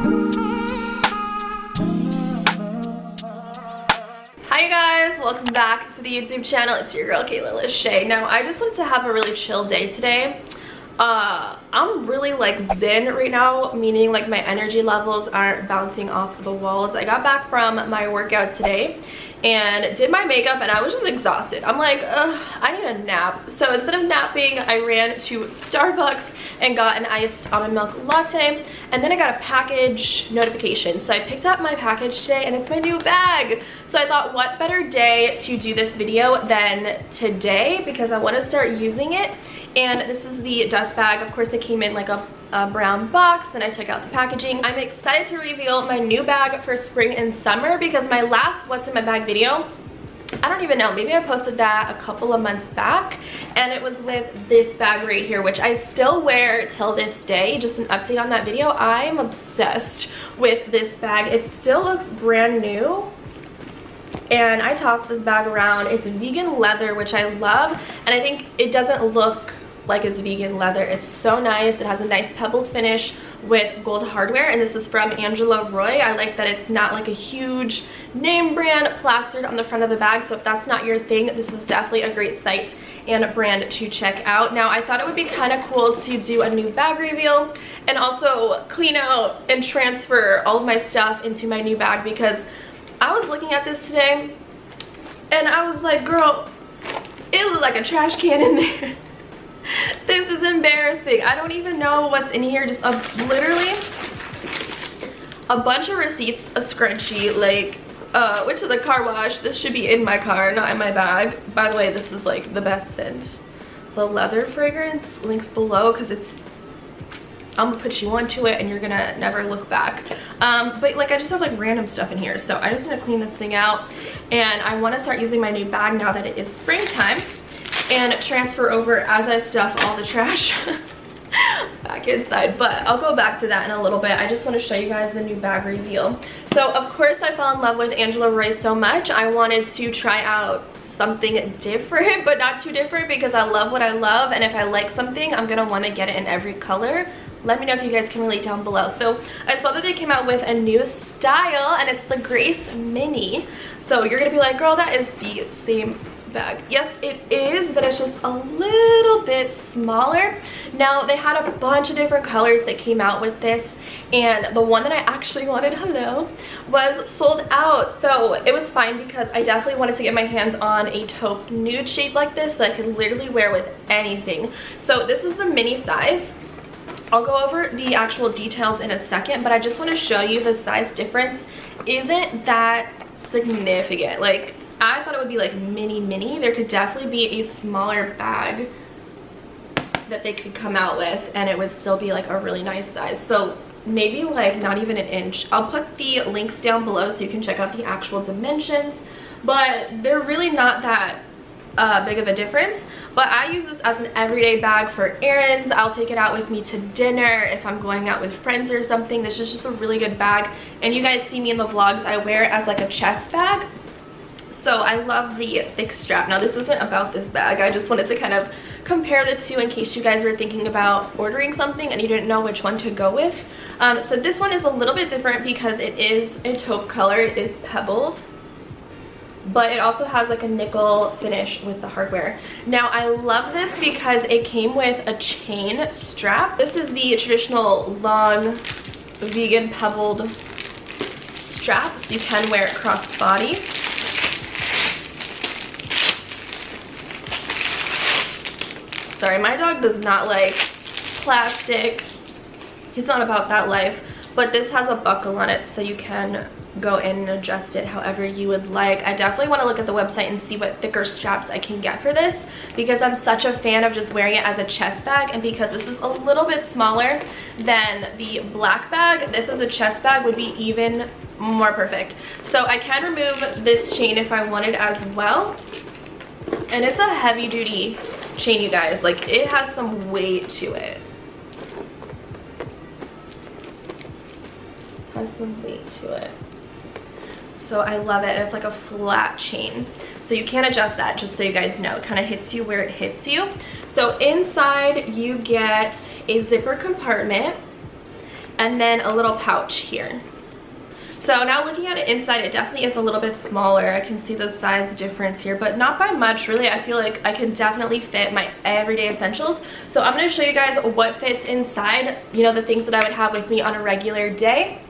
Hi you guys, welcome back to the YouTube channel. It's your girl Kayla Lashae. Now I just wanted to have a really chill day today. I'm really like zen right now, meaning like my energy levels aren't bouncing off the walls. I got back from my workout today and did my makeup and I was just exhausted. I'm like, I need a nap. So instead of napping, I ran to Starbucks and got an iced almond milk latte, and then I got a package notification. So I picked up my package today and it's my new bag. So I thought, what better day to do this video than today, because I want to start using it. And this is the dust bag. Of course, it came in like a brown box and I took out the packaging. I'm excited to reveal my new bag for spring and summer, because my last what's in my bag video, I don't even know, maybe I posted that a couple of months back, and it was with this bag right here, which I still wear till this day. Just an update on that video, I'm obsessed with this bag. It still looks brand new. And I tossed this bag around. It's vegan leather, which I love, and I think it doesn't look like it's vegan leather. It's so nice. It has a nice pebbled finish with gold hardware, and this is from Angela Roy. I like that it's not like a huge name brand plastered on the front of the bag, so if that's not your thing, this is definitely a great site and a brand to check out. Now I thought it would be kind of cool to do a new bag reveal and also clean out and transfer all of my stuff into my new bag, because I was looking at this today and I was like, girl, it looked like a trash can in there. This is embarrassing. I don't even know what's in here. Just literally a bunch of receipts, a scrunchie, like went to the car wash. This should be in my car, not in my bag. By the way, this is like the best scent. The leather fragrance, links below, because it's, I'm gonna put you onto it and you're gonna never look back. But like I just have like random stuff in here, so I just want to clean this thing out, and I want to start using my new bag now that it is springtime, and transfer over as I stuff all the trash back inside. But I'll go back to that in a little bit. I just want to show you guys the new bag reveal. So of course I fell in love with Angela Roy so much, I wanted to try out something different, but not too different, because I love what I love, and if I like something, I'm gonna want to get it in every color. Let me know if you guys can relate down below. So I saw that they came out with a new style, and it's the Grace Mini. So you're gonna be like, girl, that is the same bag. Yes, it is, but it's just a little bit smaller. Now they had a bunch of different colors that came out with this, and the one that I actually wanted, hello, was sold out. So it was fine, because I definitely wanted to get my hands on a taupe nude shape like this that I can literally wear with anything. So this is the mini size. I'll go over the actual details in a second, but I just want to show you the size difference isn't that significant. Like, I thought it would be like mini. There could definitely be a smaller bag that they could come out with and it would still be like a really nice size. So maybe like not even an inch. I'll put the links down below so you can check out the actual dimensions, but they're really not that big of a difference. But I use this as an everyday bag for errands. I'll take it out with me to dinner if I'm going out with friends or something. This is just a really good bag, and you guys see me in the vlogs, I wear it as like a chest bag. So I love the thick strap. Now this isn't about this bag, I just wanted to kind of compare the two in case you guys were thinking about ordering something and you didn't know which one to go with. So this one is a little bit different because it is a taupe color. It is pebbled, but it also has like a nickel finish with the hardware. Now I love this because it came with a chain strap. This is the traditional long vegan pebbled strap, so you can wear it cross-body. Sorry, my dog does not like plastic. He's not about that life. But this has a buckle on it, so you can go in and adjust it however you would like. I definitely want to look at the website and see what thicker straps I can get for this, because I'm such a fan of just wearing it as a chest bag, and because this is a little bit smaller than the black bag, this as a chest bag would be even more perfect. So I can remove this chain if I wanted as well. And it's a heavy duty chain, you guys. Like, it has some weight to it. Has some weight to it. So I love it. It's like a flat chain, so you can't adjust that, just so you guys know. It kind of hits you where it hits you. So inside you get a zipper compartment, and then a little pouch here. So now looking at it inside, it definitely is a little bit smaller. I can see the size difference here, but not by much really. I feel like I can definitely fit my everyday essentials. So I'm going to show you guys what fits inside, you know, the things that I would have with me on a regular day.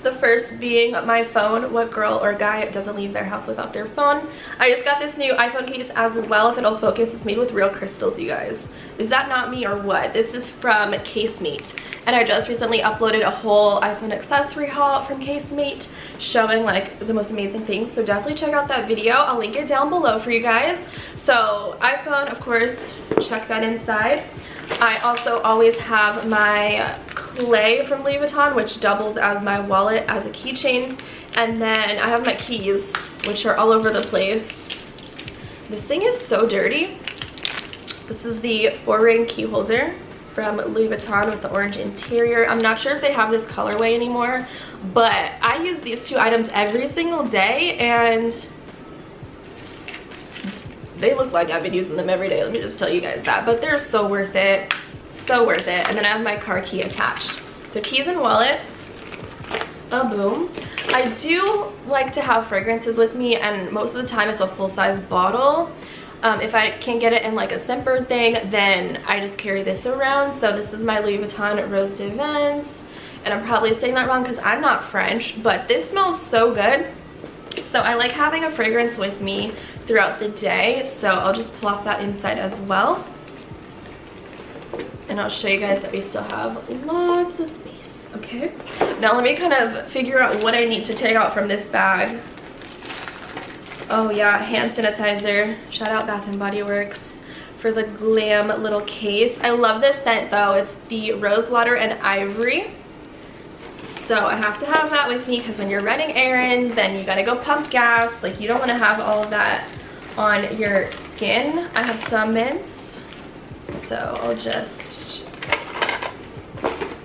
The first being my phone. What girl or guy doesn't leave their house without their phone? I just got this new iPhone case as well. If it'll focus, it's made with real crystals, you guys. Is that not me or what? This is from Casemate, and I just recently uploaded a whole iPhone accessory haul from Casemate showing like the most amazing things, so definitely check out that video. I'll link it down below for you guys. So iPhone, of course, check that inside. I also always have my clay from Louis Vuitton, which doubles as my wallet, as a keychain, and then I have my keys, which are all over the place. This thing is so dirty. This is the 4-ring key holder from Louis Vuitton with the orange interior. I'm not sure if they have this colorway anymore, but I use these two items every single day, and they look like I've been using them every day. Let me just tell you guys that, but they're so worth it. So worth it. And then I have my car key attached. So keys and wallet. Boom. I do like to have fragrances with me, and most of the time it's a full-size bottle. If I can't get it in like a Scent thing, then I just carry this around. So this is my Louis Vuitton Rose de Vence, and I'm probably saying that wrong because I'm not French, but this smells so good. So I like having a fragrance with me throughout the day, so I'll just plop that inside as well. And I'll show you guys that we still have lots of space. Okay, now let me kind of figure out what I need to take out from this bag. Oh yeah, hand sanitizer. Shout out Bath & Body Works for the glam little case. I love this scent though. It's the rose water and ivory. So I have to have that with me because when you're running errands, then you gotta go pump gas. Like, you don't want to have all of that on your skin. I have some mints, so I'll just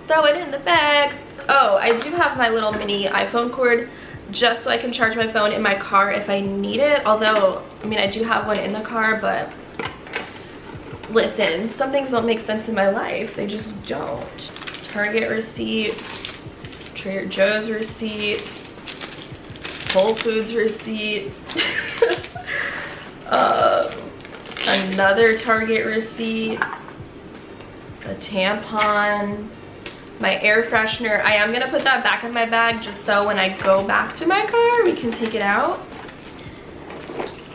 throw it in the bag. Oh, I do have my little mini iPhone cord just so I can charge my phone in my car if I need it. Although, I mean, I do have one in the car, but listen, some things don't make sense in my life. They just don't. Target receipt, Trader Joe's receipt, Whole Foods receipt, another Target receipt, a tampon, my air freshener. I am gonna put that back in my bag just so when I go back to my car, we can take it out.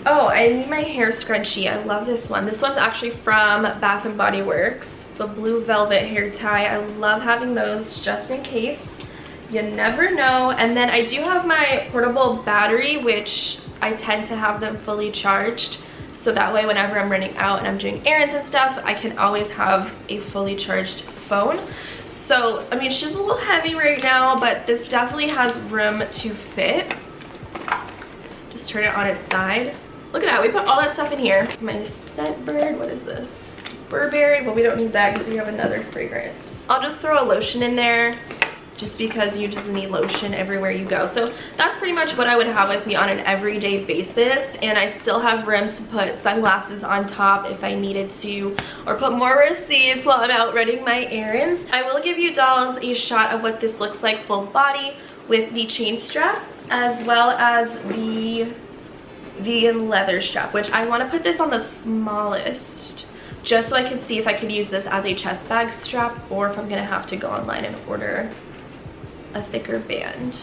Oh, I need my hair scrunchie. I love this one. This one's actually from Bath & Body Works. It's a blue velvet hair tie. I love having those just in case. You never know. And then I do have my portable battery, which I tend to have them fully charged. So that way, whenever I'm running out and I'm doing errands and stuff, I can always have a fully charged phone. So, I mean, she's a little heavy right now, but this definitely has room to fit. Just turn it on its side. Look at that, we put all that stuff in here. My scent bird, what is this? Burberry, but we don't need that because we have another fragrance. I'll just throw a lotion in there just because you just need lotion everywhere you go. So that's pretty much what I would have with me on an everyday basis. And I still have room to put sunglasses on top if I needed to, or put more receipts while I'm out running my errands. I will give you dolls a shot of what this looks like full body with the chain strap, as well as the vegan leather strap, which I want to put this on the smallest just so I can see if I could use this as a chest bag strap, or if I'm gonna have to go online and order a thicker band.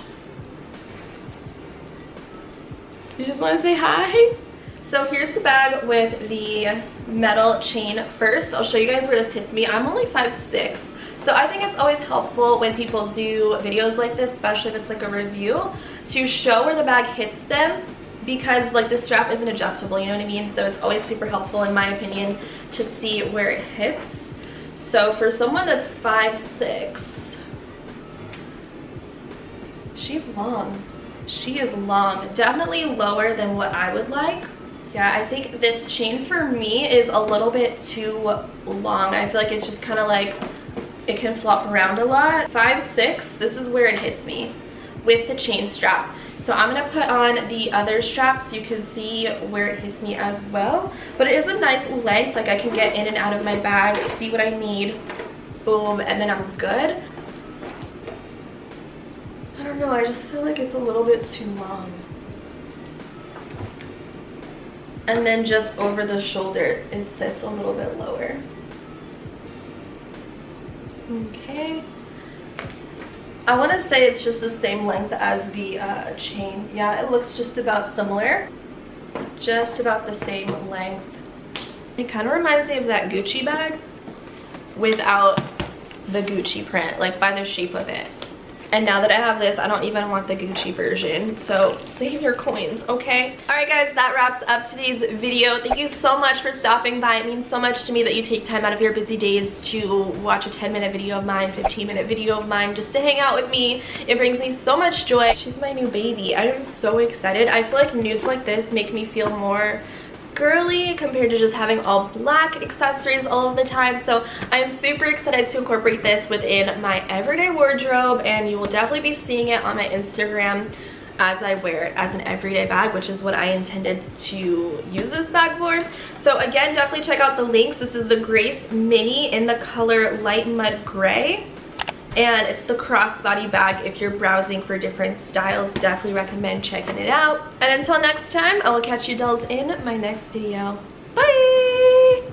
You just want to say hi? So here's the bag with the metal chain first. I'll show you guys where this hits me. I'm only 5'6", so I think it's always helpful when people do videos like this, especially if it's like a review, to show where the bag hits them, because like the strap isn't adjustable, you know what I mean? So it's always super helpful, in my opinion, to see where it hits. So for someone that's 5'6", she's long. She is long. Definitely lower than what I would like. Yeah, I think this chain for me is a little bit too long. I feel like it's just kind of like, it can flop around a lot. 5'6", this is where it hits me with the chain strap. So I'm gonna put on the other strap so you can see where it hits me as well. But it is a nice length, like I can get in and out of my bag, see what I need, boom, and then I'm good. don't know, I just feel like it's a little bit too long. And then just over the shoulder, it sits a little bit lower. Okay. I want to say it's just the same length as the chain. Yeah, it looks just about similar. Just about the same length. It kind of reminds me of that Gucci bag without the Gucci print, like by the shape of it. And now that I have this, I don't even want the Gucci version. So save your coins, okay? All right, guys, that wraps up today's video. Thank you so much for stopping by. It means so much to me that you take time out of your busy days to watch a 10-minute video of mine, 15-minute video of mine, just to hang out with me. It brings me so much joy. She's my new baby. I am so excited. I feel like nudes like this make me feel more girly compared to just having all black accessories all of the time. So I am super excited to incorporate this within my everyday wardrobe, and you will definitely be seeing it on my Instagram as I wear it as an everyday bag, which is what I intended to use this bag for. So again, definitely check out the links. This is the Grace Mini in the color Light Mud Gray. And it's the crossbody bag. If you're browsing for different styles, definitely recommend checking it out. And until next time, I will catch you dolls in my next video. Bye!